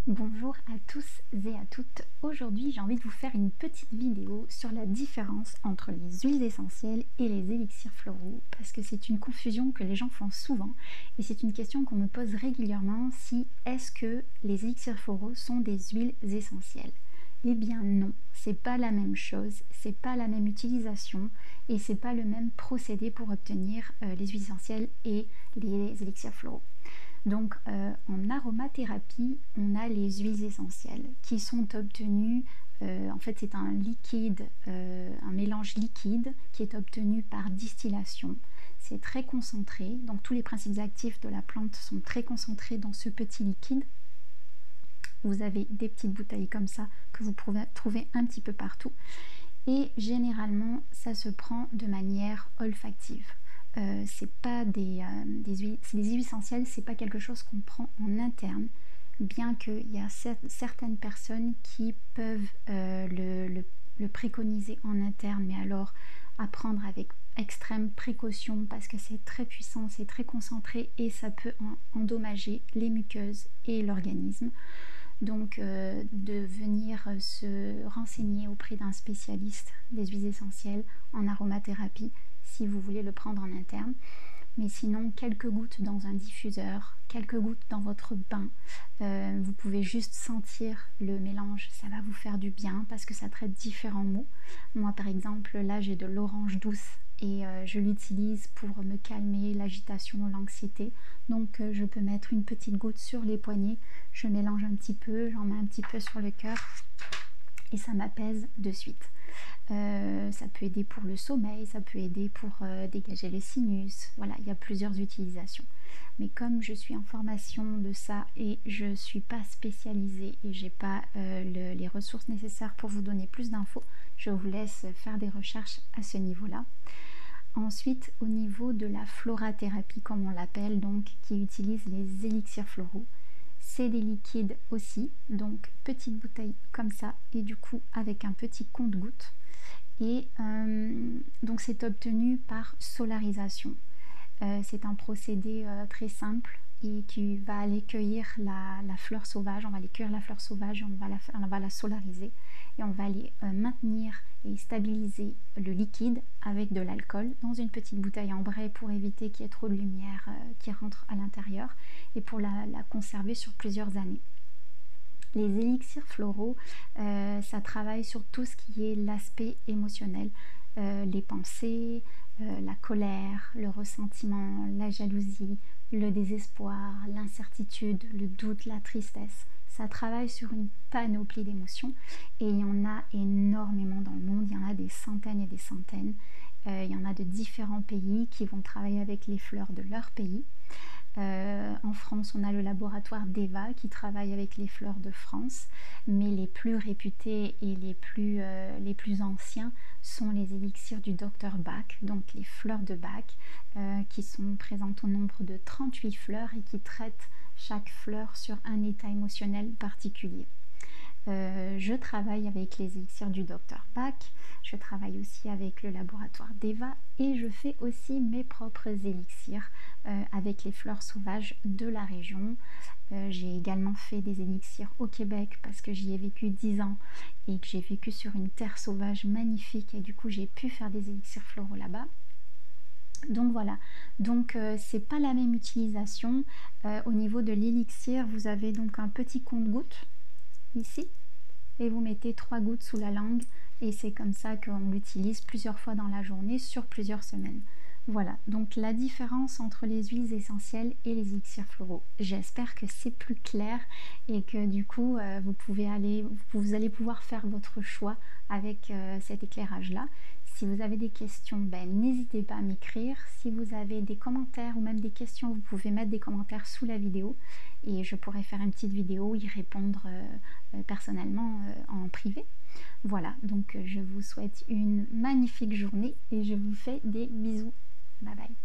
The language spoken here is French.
Bonjour à tous et à toutes. Aujourd'hui, j'ai envie de vous faire une petite vidéo sur la différence entre les huiles essentielles et les élixirs floraux parce que c'est une confusion que les gens font souvent et c'est une question qu'on me pose régulièrement si est-ce que les élixirs floraux sont des huiles essentielles? Eh bien non, c'est pas la même chose, c'est pas la même utilisation et c'est pas le même procédé pour obtenir les huiles essentielles et les élixirs floraux. Donc en aromathérapie, on a les huiles essentielles qui sont obtenues, en fait c'est un liquide, un mélange liquide qui est obtenu par distillation. C'est très concentré, donc tous les principes actifs de la plante sont très concentrés dans ce petit liquide. Vous avez des petites bouteilles comme ça que vous pouvez trouver un petit peu partout. Et généralement, ça se prend de manière olfactive. C'est pas des huiles essentielles, c'est pas quelque chose qu'on prend en interne, bien qu'il y a certaines personnes qui peuvent le préconiser en interne, mais alors à prendre avec extrême précaution parce que c'est très puissant, c'est très concentré et ça peut endommager les muqueuses et l'organisme. Donc de venir se renseigner auprès d'un spécialiste des huiles essentielles en aromathérapie si vous voulez le prendre en interne. Mais sinon, quelques gouttes dans un diffuseur, quelques gouttes dans votre bain, vous pouvez juste sentir le mélange, ça va vous faire du bien parce que ça traite différents maux. Moi par exemple, là j'ai de l'orange douce et je l'utilise pour me calmer l'agitation, l'anxiété. Donc je peux mettre une petite goutte sur les poignets, je mélange un petit peu, j'en mets un petit peu sur le cœur et ça m'apaise de suite. Ça peut aider pour le sommeil, ça peut aider pour dégager les sinus. Voilà, il y a plusieurs utilisations. Mais comme je suis en formation de ça et je ne suis pas spécialisée et j'ai pas les ressources nécessaires pour vous donner plus d'infos, je vous laisse faire des recherches à ce niveau-là. Ensuite, au niveau de la florathérapie, comme on l'appelle, donc qui utilise les élixirs floraux, c'est des liquides aussi, donc petite bouteille comme ça et du coup avec un petit compte-gouttes. Et donc c'est obtenu par solarisation. C'est un procédé très simple et qui va aller cueillir la fleur sauvage. On va aller cueillir la fleur sauvage, on va la solariser et on va aller maintenir et stabiliser le liquide avec de l'alcool dans une petite bouteille en bray pour éviter qu'il y ait trop de lumière qui rentre à l'intérieur et pour la conserver sur plusieurs années. Les élixirs floraux, ça travaille sur tout ce qui est l'aspect émotionnel, les pensées, la colère, le ressentiment, la jalousie, le désespoir, l'incertitude, le doute, la tristesse. Ça travaille sur une panoplie d'émotions et il y en a énormément dans le monde, il y en a des centaines et des centaines. Il y en a de différents pays qui vont travailler avec les fleurs de leur pays. En France, on a le laboratoire d'Eva qui travaille avec les fleurs de France, mais les plus réputés et les plus anciens sont les élixirs du Dr Bach, donc les fleurs de Bach, qui sont présentes au nombre de 38 fleurs et qui traitent chaque fleur sur un état émotionnel particulier. Je travaille avec les élixirs du Dr Bach, je travaille aussi avec le laboratoire d'Eva et je fais aussi mes propres élixirs avec les fleurs sauvages de la région. J'ai également fait des élixirs au Québec parce que j'y ai vécu 10 ans et que j'ai vécu sur une terre sauvage magnifique et du coup j'ai pu faire des élixirs floraux là-bas. Donc voilà, donc c'est pas la même utilisation. Au niveau de l'élixir, vous avez donc un petit compte-gouttes ici et vous mettez 3 gouttes sous la langue et c'est comme ça qu'on l'utilise plusieurs fois dans la journée sur plusieurs semaines. Voilà, donc la différence entre les huiles essentielles et les élixirs floraux. J'espère que c'est plus clair et que du coup vous allez pouvoir faire votre choix avec cet éclairage-là. Si vous avez des questions, n'hésitez pas à m'écrire. Si vous avez des commentaires ou même des questions, vous pouvez mettre des commentaires sous la vidéo et je pourrai faire une petite vidéo, y répondre personnellement en privé. Voilà, donc je vous souhaite une magnifique journée et je vous fais des bisous. Bye bye.